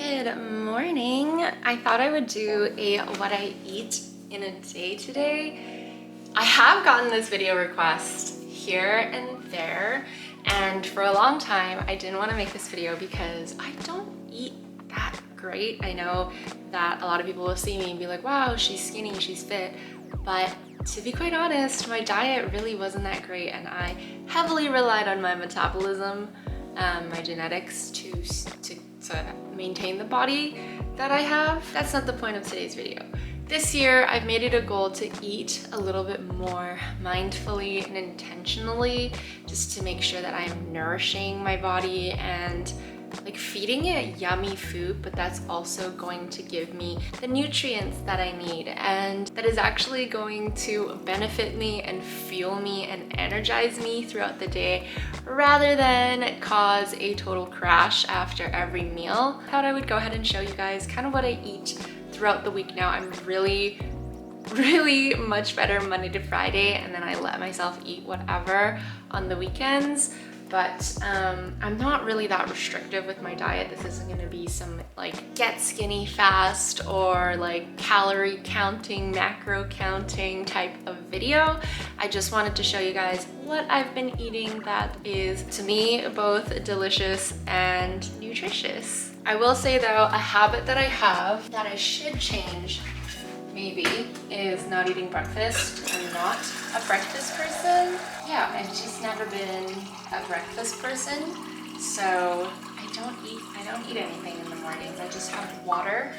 Good morning. I thought I would do a what I eat in a day today. I have gotten this video request here and there, and for a long time I didn't want to make this video because I don't eat that great. I know that a lot of people will see me and be like, wow, she's skinny, she's fit, but to be quite honest, my diet really wasn't that great, and I heavily relied on my metabolism, my genetics to maintain the body that I have. That's not the point of today's video. This year, I've made it a goal to eat a little bit more mindfully and intentionally, just to make sure that I'm nourishing my body and like feeding it yummy food, but that's also going to give me the nutrients that I need, and that is actually going to benefit me and fuel me and energize me throughout the day, rather than cause a total crash after every meal. I thought I would go ahead and show you guys kind of what I eat throughout the week now. I'm really much better Monday to Friday, and then I let myself eat whatever on the weekends. But I'm not really that restrictive with my diet. This isn't gonna be some like get skinny fast or like calorie counting, macro counting type of video. I just wanted to show you guys what I've been eating that is, to me, both delicious and nutritious. I will say though, a habit that I have that I should change maybe is not eating breakfast. I'm not a breakfast person. Yeah, I've just never been a breakfast person, so I don't eat anything in the mornings. I just have water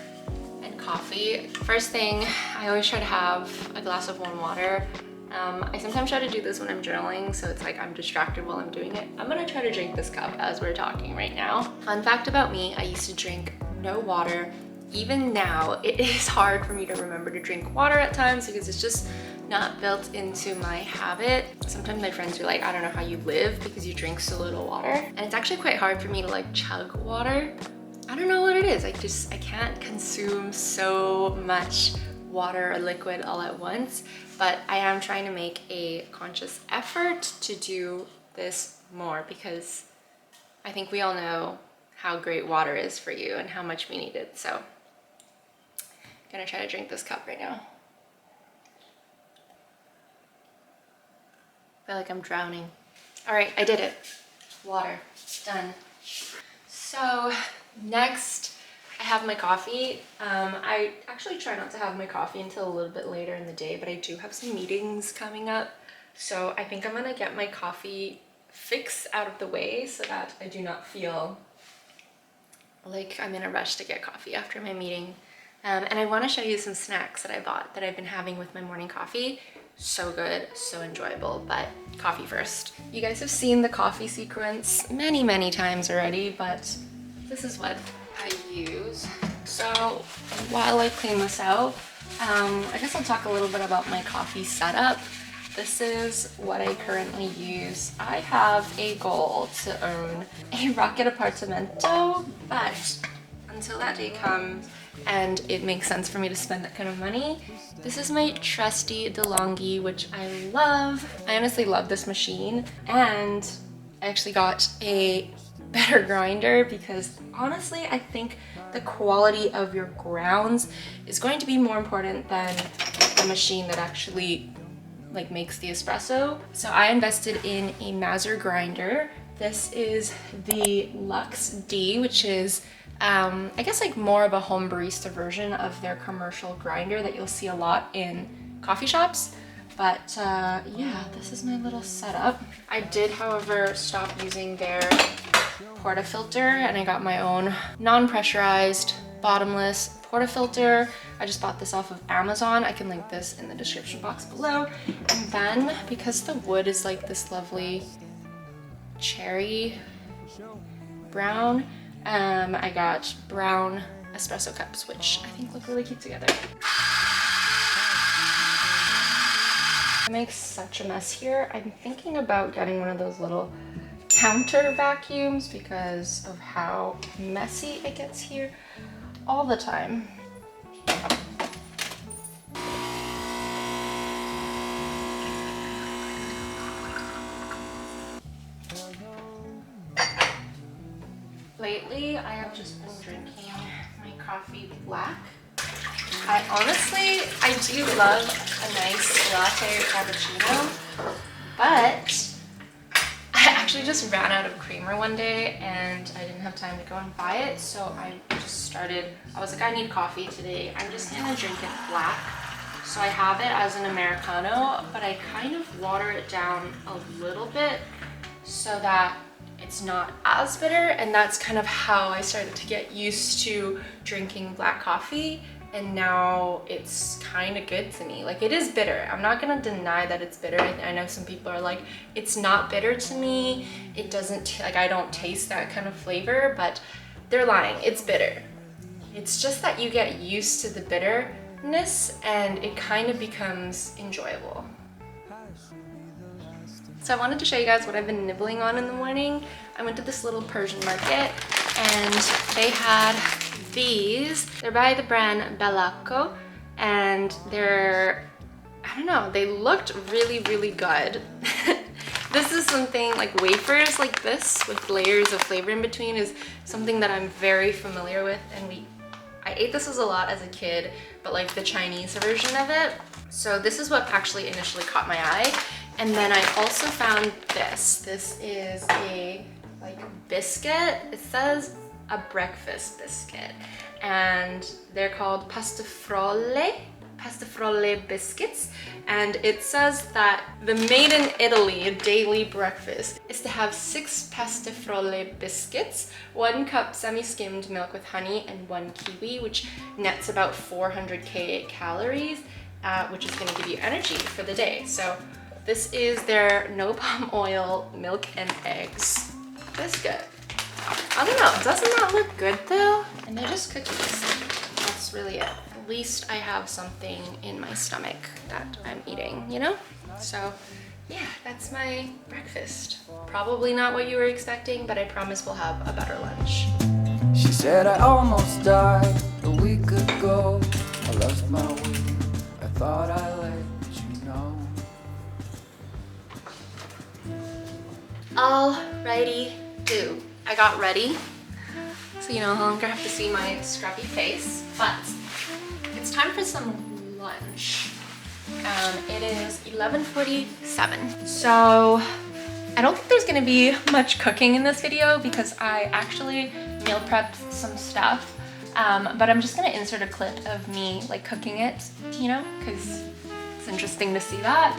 and coffee. First thing, I always try to have a glass of warm water. I sometimes try to do this when I'm journaling, so it's like I'm distracted while I'm doing it. I'm gonna try to drink this cup as we're talking right now. Fun fact about me, I used to drink no water. Even now, it is hard for me to remember to drink water at times because it's just not built into my habit. Sometimes my friends are like, I don't know how you live because you drink so little water. And it's actually quite hard for me to like chug water. I don't know what it is. I can't consume so much water or liquid all at once, but I am trying to make a conscious effort to do this more because I think we all know how great water is for you and how much we need it. So I'm gonna try to drink this cup right now. I feel like I'm drowning. All right, I did it. Water, done. So next, I have my coffee. I actually try not to have my coffee until a little bit later in the day, but I do have some meetings coming up. So I think I'm gonna get my coffee fix out of the way so that I do not feel like I'm in a rush to get coffee after my meeting. And I want to show you some snacks that I bought that I've been having with my morning coffee. So good, so enjoyable, but coffee first. You guys have seen the coffee sequence many times already, but this is what I use. So while I clean this out, I guess I'll talk a little bit about my coffee setup. This is what I currently use. I have a goal to own a Rocket Apartamento, but until that day comes and it makes sense for me to spend that kind of money, this is my trusty DeLonghi, which I love. I honestly love this machine, and I actually got a better grinder because honestly, I think the quality of your grounds is going to be more important than the machine that actually like makes the espresso. So I invested in a Mazzer grinder. This is the Luxe D, which is I guess like more of a home barista version of their commercial grinder that you'll see a lot in coffee shops. But yeah, this is my little setup. I did, however, stop using their portafilter, and I got my own non-pressurized, bottomless portafilter. I just bought this off of Amazon. I can link this in the description box below. And then, because the wood is like this lovely cherry brown, I got brown espresso cups, which I think look really cute together. I make such a mess here. I'm thinking about getting one of those little counter vacuums because of how messy it gets here all the time. Lately, I have just been drinking coffee black. I do love a nice latte or cappuccino, but I actually just ran out of creamer one day and I didn't have time to go and buy it, so I was like, I need coffee today. I'm just gonna drink it black. So I have it as an Americano, but I kind of water it down a little bit so that it's not as bitter, and that's kind of how I started to get used to drinking black coffee, and now it's kind of good to me. Like, it is bitter. I'm not gonna deny that it's bitter. I know some people are like, it's not bitter to me. It doesn't, like, I don't taste that kind of flavor, but they're lying. It's bitter. It's just that you get used to the bitterness and it kind of becomes enjoyable. So I wanted to show you guys what I've been nibbling on in the morning. I went to this little Persian market and they had these. They're by the brand Belacco, and they're, I don't know, they looked really, really good. This is something like wafers like this with layers of flavor in between is something that I'm very familiar with, and I ate this a lot as a kid, but like the Chinese version of it. So this is what actually initially caught my eye. And then I also found this. This is a like biscuit. It says a breakfast biscuit, and they're called Frole biscuits, and it says that the made in Italy daily breakfast is to have 6 Frole biscuits, 1 cup semi-skimmed milk with honey, and 1 kiwi, which nets about 400 calories, which is going to give you energy for the day. So this is their no palm oil milk and eggs biscuit. I don't know, doesn't that look good though? And they're just cookies. That's really it. At least I have something in my stomach that I'm eating, you know? So yeah, that's my breakfast. Probably not what you were expecting, but I promise we'll have a better lunch. She said I almost died a week ago. I lost my way. I thought I let you know. Alrighty, I got ready, so you no longer have to see my scruffy face, but it's time for some lunch. It is 11:47, so I don't think there's gonna be much cooking in this video because I actually meal prepped some stuff, but I'm just gonna insert a clip of me like cooking it, you know, because it's interesting to see that.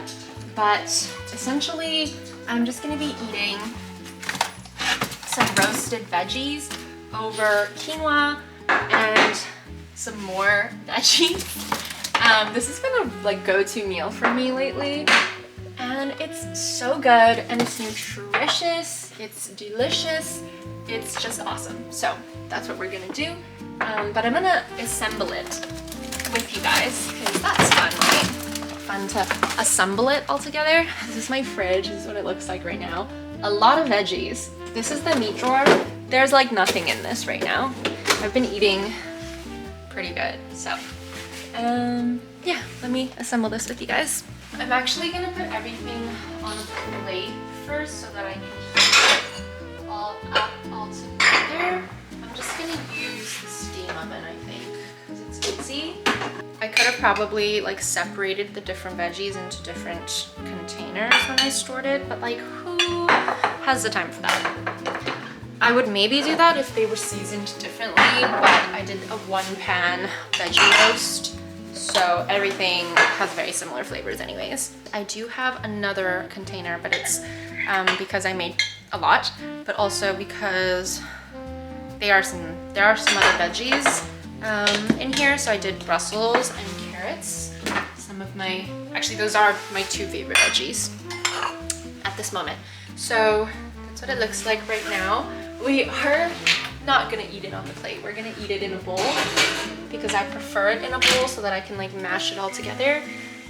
But essentially, I'm just gonna be eating some roasted veggies over quinoa and some more veggies. This has been a like go-to meal for me lately, and it's so good and it's nutritious, it's delicious, it's just awesome. So that's what we're gonna do, but I'm gonna assemble it with you guys because that's fun, right? Fun to assemble it all together. This is my fridge. This is what it looks like right now. A lot of veggies. This is the meat drawer. There's like nothing in this right now. I've been eating pretty good. So yeah, let me assemble this with you guys. I'm actually gonna put everything on a plate first so that I can heat it all up all together. I'm just gonna use the steam oven, I think, because it's easy. I could have probably like separated the different veggies into different containers when I stored it, but like who has the time for that? I would maybe do that if they were seasoned differently, but I did a 1-pan veggie roast, so everything has very similar flavors anyways. I do have another container, but it's because I made a lot, but also because there are some other veggies in here. So I did Brussels and carrots. Actually those are my 2 favorite veggies at this moment. So that's what it looks like right now. We are not gonna eat it on the plate. We're gonna eat it in a bowl because I prefer it in a bowl so that I can like mash it all together.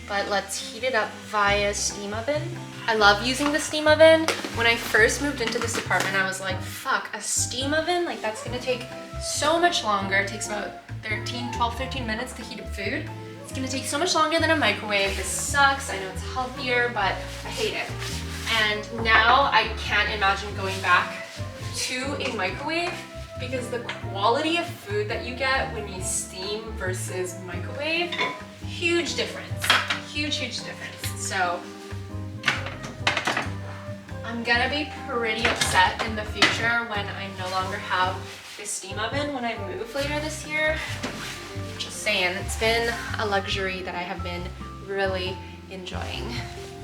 But let's heat it up via steam oven. I love using the steam oven. When I first moved into this apartment, I was like, fuck, a steam oven? Like that's gonna take so much longer. It takes about 12, 13 minutes to heat up food. It's gonna take so much longer than a microwave. This sucks. I know it's healthier, but I hate it. And now I can't imagine going back to a microwave because the quality of food that you get when you versus microwave. Huge difference, huge difference. So I'm gonna be pretty upset in the future when I no longer have this steam oven when I move later this year. Just saying, it's been a luxury that I have been really enjoying.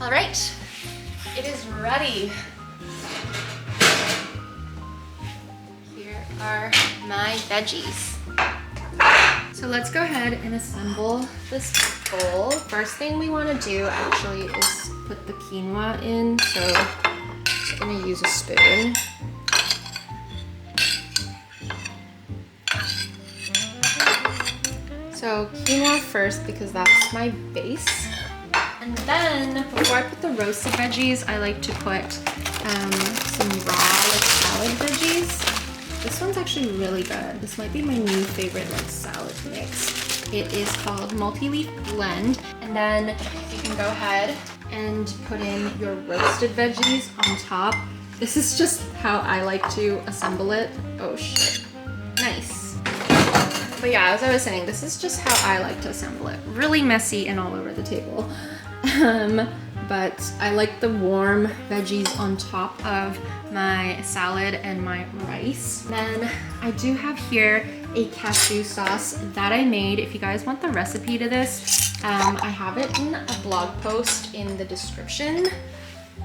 All right, it is ready. Here are my veggies. So let's go ahead and assemble this bowl. First thing we want to do actually is put the quinoa in. So I'm gonna use a spoon. So quinoa first because that's my base. And then before I put the roasted veggies, I like to put some raw salad veggies. This one's actually really good. This might be my new favorite salad mix. It is called multi-leaf blend. And then you can go ahead and put in your roasted veggies on top. This is just how I like to assemble it. Oh shit, nice. But yeah, as I was saying, this is just how I like to assemble it. Really messy and all over the table. But I like the warm veggies on top of my salad and my rice. Then I do have here a cashew sauce that I made. If you guys want the recipe to this, I have it in a blog post in the description.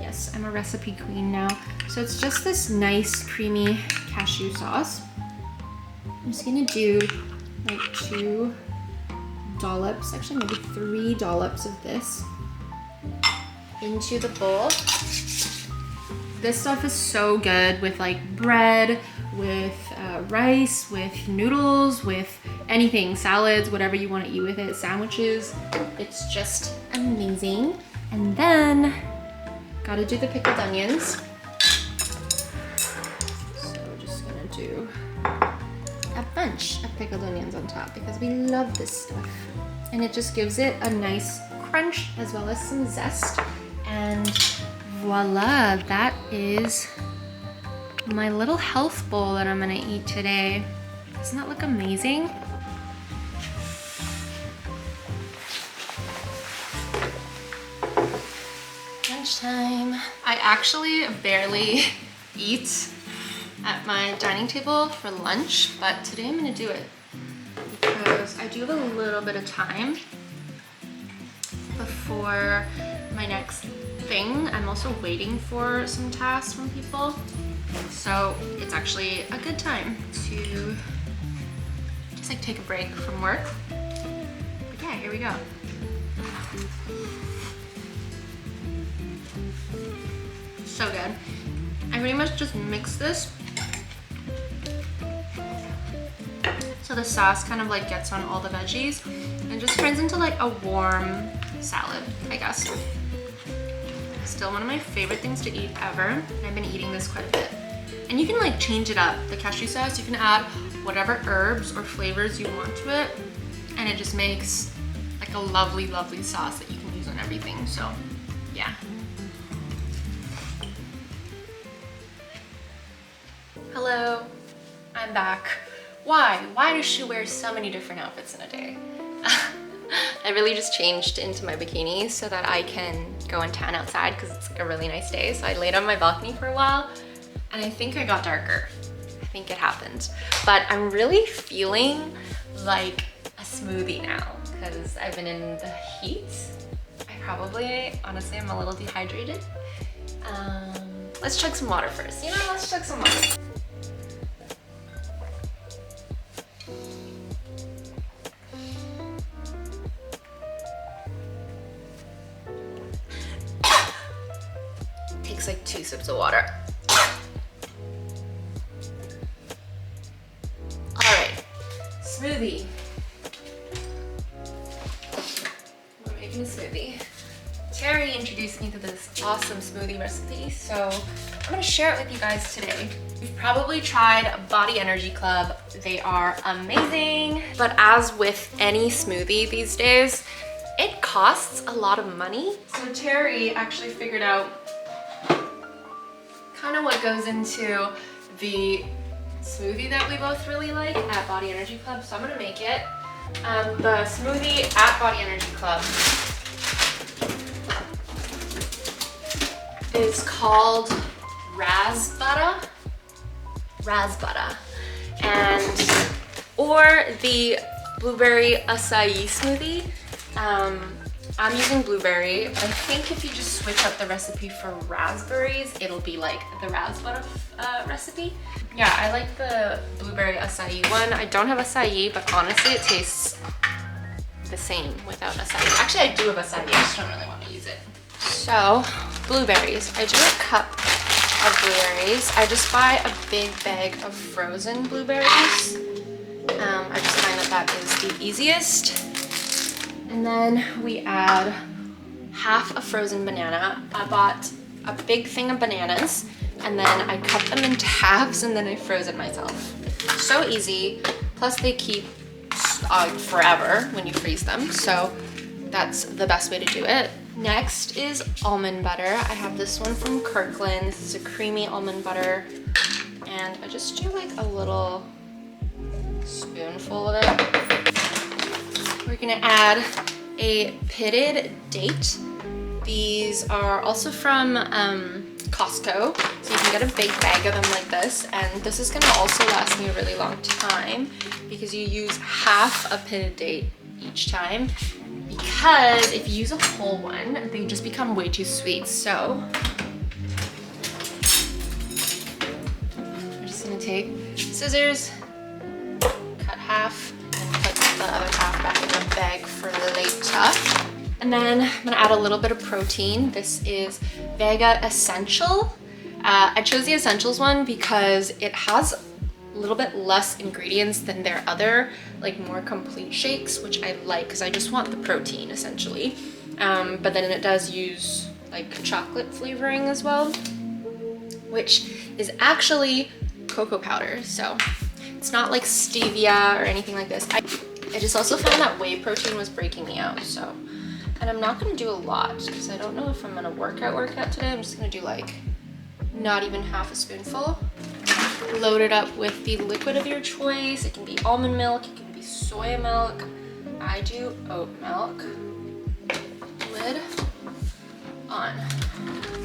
Yes, I'm a recipe queen now. So it's just this nice creamy cashew sauce. I'm just gonna do like 2 dollops, actually maybe 3 dollops of this into the bowl. This stuff is so good with like bread, with rice, with noodles, with anything, salads, whatever you want to eat with it, sandwiches. It's just amazing. And then gotta do the pickled onions. So we're just gonna do a bunch of pickled onions on top because we love this stuff. And it just gives it a nice crunch as well as some zest. And voila, that is my little health bowl that I'm gonna eat today. Doesn't that look amazing? Lunchtime. I actually barely eat at my dining table for lunch, but today I'm gonna do it because I do have a little bit of time before my next thing. I'm also waiting for some tasks from people, so it's actually a good time to just like take a break from work. But yeah, here we go. So good. I pretty much just mix this so the sauce kind of like gets on all the veggies and just turns into like a warm salad, I guess. Still one of my favorite things to eat ever. And I've been eating this quite a bit. And you can like change it up. The cashew sauce, you can add whatever herbs or flavors you want to it. And it just makes like a lovely, lovely sauce that you can use on everything. So yeah. Hello, I'm back. Why? Why does she wear so many different outfits in a day? I really just changed into my bikini so that I can go and tan outside because it's like a really nice day. So I laid on my balcony for a while and I think I got darker. I think it happened. But I'm really feeling like a smoothie now because I've been in the heat. Honestly, I'm a little dehydrated. Let's chug some water first. You know, let's chug some water. Takes like 2 sips of water. All right, smoothie. We're making a smoothie. Terry introduced me to this awesome smoothie recipe, so I'm gonna share it with you guys today. You've probably tried Body Energy Club. They are amazing, but as with any smoothie these days, it costs a lot of money. So Terry actually figured out kind of what goes into the smoothie that we both really like at Body Energy Club, so I'm gonna make it. the smoothie at Body Energy Club is called Rasbara, and or the blueberry acai smoothie. I'm using blueberry. I think if you just switch up the recipe for raspberries, it'll be like the Rasbara recipe. Yeah, I like the blueberry acai one. I don't have acai, but honestly, it tastes the same without acai. Actually, I do have acai, I just don't really want to use it. So, blueberries. I do a cup of blueberries. I just buy a big bag of frozen blueberries. I just find that is the easiest. And then we add half a frozen banana. I bought a big thing of bananas, and then I cut them into halves, and then I froze it myself. So easy. Plus they keep forever when you freeze them, so that's the best way to do it. Next is almond butter. I have this one from Kirkland. This is a creamy almond butter, and I just do like a little spoonful of it. We're gonna add a pitted date. These are also from Costco, so you can get a big bag of them like this, and this is gonna also last me a really long time because you use half a pitted date each time, because if you use a whole one, they just become way too sweet. So I'm just gonna take scissors, cut half, and put the other half back in the bag for later. And then I'm gonna add a little bit of protein. This is Vega Essential. I chose the Essentials one because it has a little bit less ingredients than their other, like more complete shakes, which I like because I just want the protein essentially. But then it does use like chocolate flavoring as well, which is actually cocoa powder. So it's not like stevia or anything like this. I just also found that whey protein was breaking me out, so. And I'm not gonna do a lot because I don't know if I'm gonna work out today. I'm just gonna do like not even half a spoonful. Load it up with the liquid of your choice. It can be almond milk, it can be soy milk. I do oat milk. Lid on.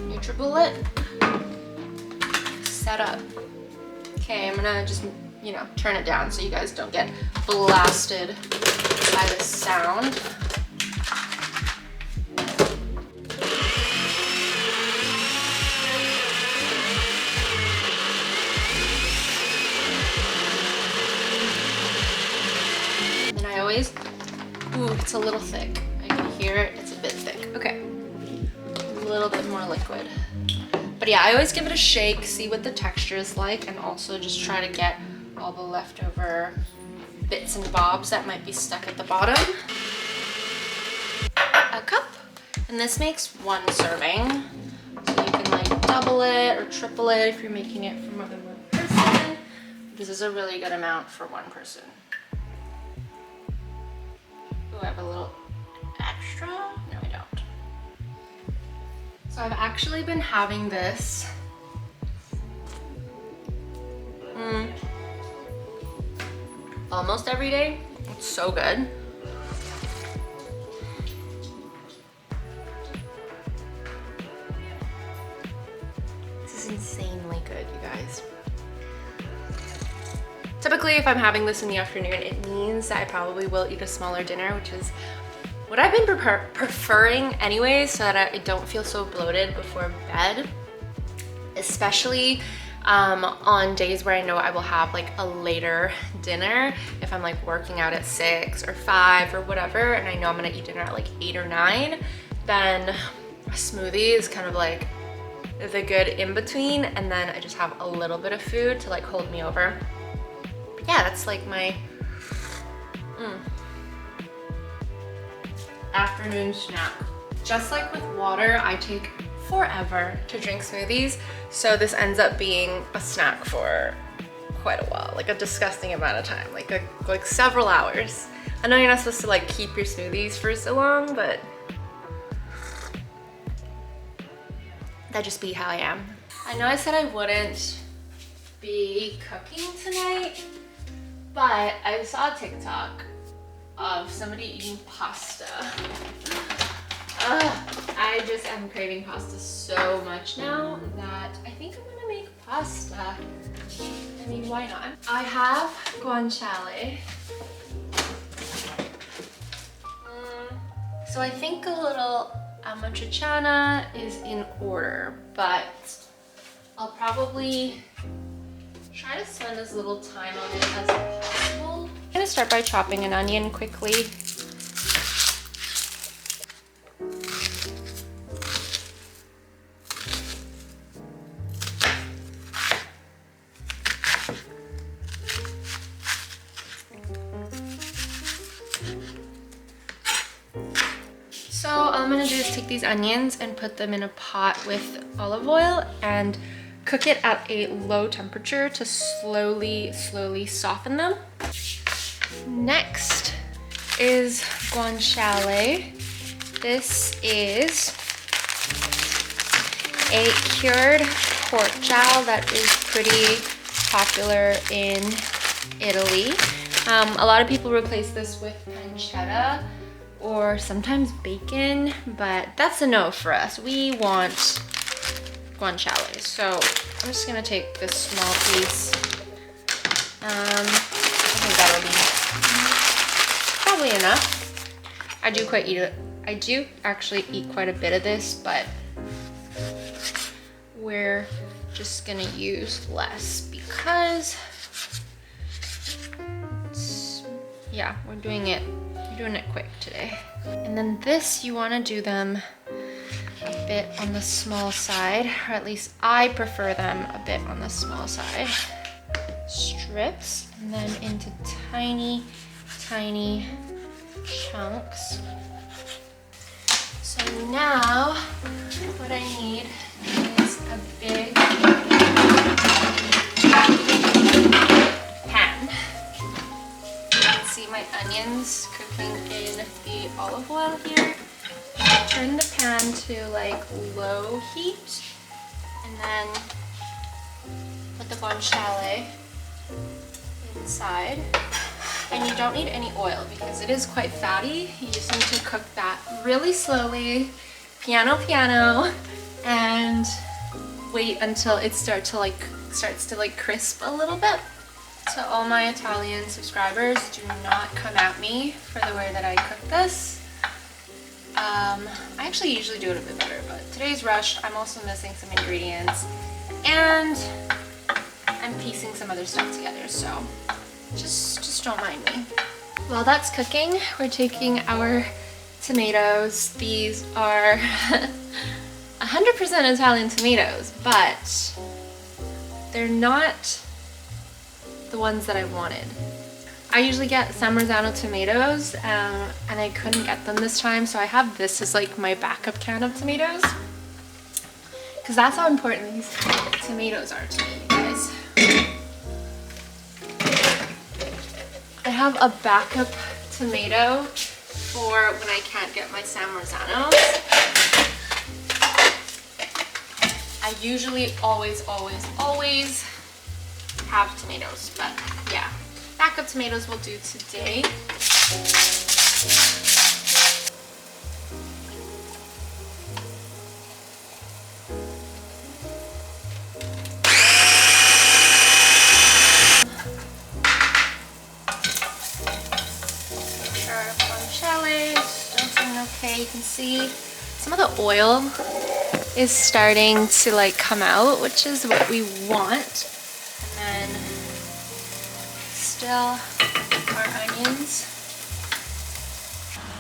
NutriBullet. Set up. Okay, I'm gonna just, you know, turn it down so you guys don't get blasted by the sound. Ooh, it's a little thick. I can hear it, it's a bit thick. Okay, a little bit more liquid. But yeah, I always give it a shake, see what the texture is like, and also just try to get all the leftover bits and bobs that might be stuck at the bottom. A cup, and this makes one serving. So you can like double it or triple it if you're making it for more than one person. This is a really good amount for one person. I have a little extra? No, I don't. So I've actually been having this almost every day. It's so good. This is insanely good, you guys. Typically, if I'm having this in the afternoon, it means that I probably will eat a smaller dinner, which is what I've been preferring anyway, so that I don't feel so bloated before bed. Especially on days where I know I will have like a later dinner. If I'm like working out at 6 or 5 or whatever, and I know I'm gonna eat dinner at like 8 or 9, then a smoothie is kind of like the good in-between, and then I just have a little bit of food to like hold me over. Yeah, that's like my afternoon snack. Just like with water, I take forever to drink smoothies, so this ends up being a snack for quite a while, like a disgusting amount of time, like several hours. I know you're not supposed to like keep your smoothies for so long, but that just be how I am. I know I said I wouldn't be cooking tonight, but I saw a TikTok of somebody eating pasta. I just am craving pasta so much now that I think I'm gonna make pasta. I mean, why not? I have guanciale. So I think a little amatriciana is in order, but I'll probably try to spend as little time on it as possible. I'm gonna start by chopping an onion quickly. So all I'm gonna do is take these onions and put them in a pot with olive oil and cook it at a low temperature to slowly soften them. Next is guanciale. This is a cured pork jowl that is pretty popular in Italy. A lot of people replace this with pancetta or sometimes bacon, but that's a no for us. We want guanciale. So I'm just gonna take this small piece. I think that'll be probably enough. I do actually eat quite a bit of this, but we're just gonna use less because yeah, we're doing it quick today. And then this, you want to do them a bit on the small side, or at least I prefer them a bit on the small side. Strips, and then into tiny chunks. So now what I need is a big pan. You can see my onions cooking in the olive oil here. Turn the pan to like low heat and then put the guanciale inside. And you don't need any oil because it is quite fatty. You just need to cook that really slowly, piano, and wait until it starts to crisp a little bit. So all my Italian subscribers, do not come at me for the way that I cook this. I actually usually do it a bit better, but today's rush, I'm also missing some ingredients and I'm piecing some other stuff together, so just don't mind me. While that's cooking, we're taking our tomatoes. These are 100% Italian tomatoes, but they're not the ones that I wanted. I usually get San Marzano tomatoes and I couldn't get them this time, so I have this as like my backup can of tomatoes because that's how important these tomatoes are to me, you guys. I have a backup tomato for when I can't get my San Marzanos. I usually always have tomatoes, but yeah, backup tomatoes will do today. Our guanciale still doing okay. You can see some of the oil is starting to like come out, which is what we want. And still our onions.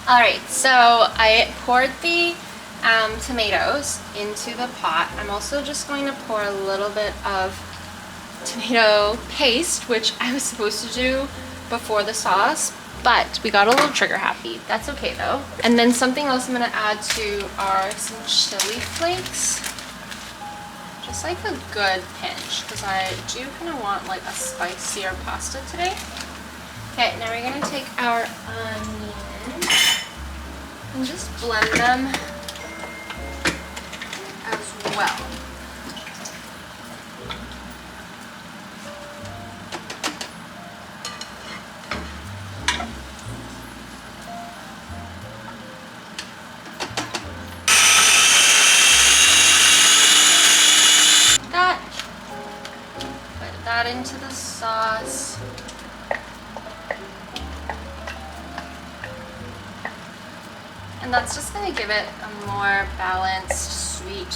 All right, so I poured the tomatoes into the pot. I'm also just going to pour a little bit of tomato paste, which I was supposed to do before the sauce, but we got a little trigger happy. That's okay though. And then something else I'm gonna add to are some chili flakes. Just like a good pinch, because I do kind of want like a spicier pasta today. Okay, now we're gonna take our onions and just blend them as well. into the sauce. And that's just gonna give it a more balanced, sweet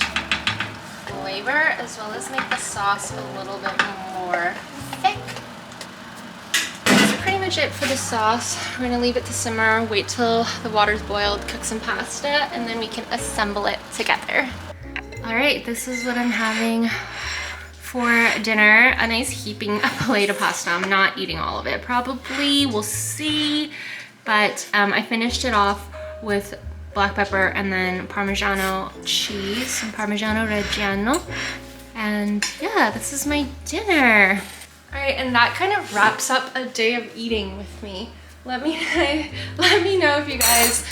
flavor, as well as make the sauce a little bit more thick. That's pretty much it for the sauce. We're gonna leave it to simmer, wait till the water's boiled, cook some pasta, and then we can assemble it together. All right, this is what I'm having for dinner. A nice heaping plate of pasta. I'm not eating all of it, probably, we'll see. But I finished it off with black pepper and then Parmigiano cheese, some Parmigiano Reggiano. And yeah, this is my dinner. All right, and that kind of wraps up a day of eating with me. Let me know if you guys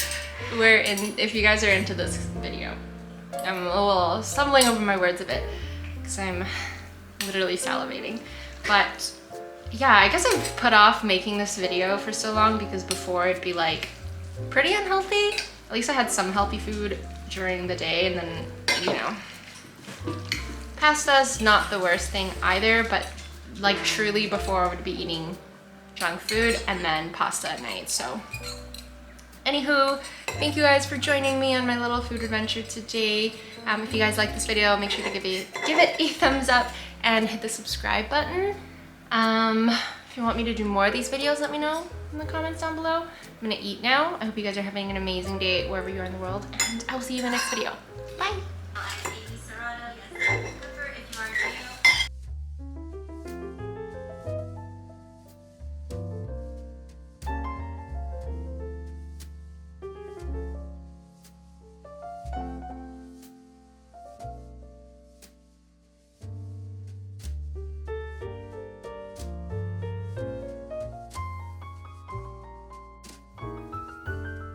are into this video. I'm a little stumbling over my words a bit because I'm literally salivating. But yeah, I guess I've put off making this video for so long because before it'd be like pretty unhealthy. At least I had some healthy food during the day, and then, you know, pasta's not the worst thing either, but like truly before I would be eating junk food and then pasta at night. So anywho, thank you guys for joining me on my little food adventure today. If you guys like this video, make sure to give it a thumbs up and hit the subscribe button. If you want me to do more of these videos, let me know in the comments down below. I'm gonna eat now. I hope you guys are having an amazing day wherever you are in the world, and I will see you in the next video. Bye.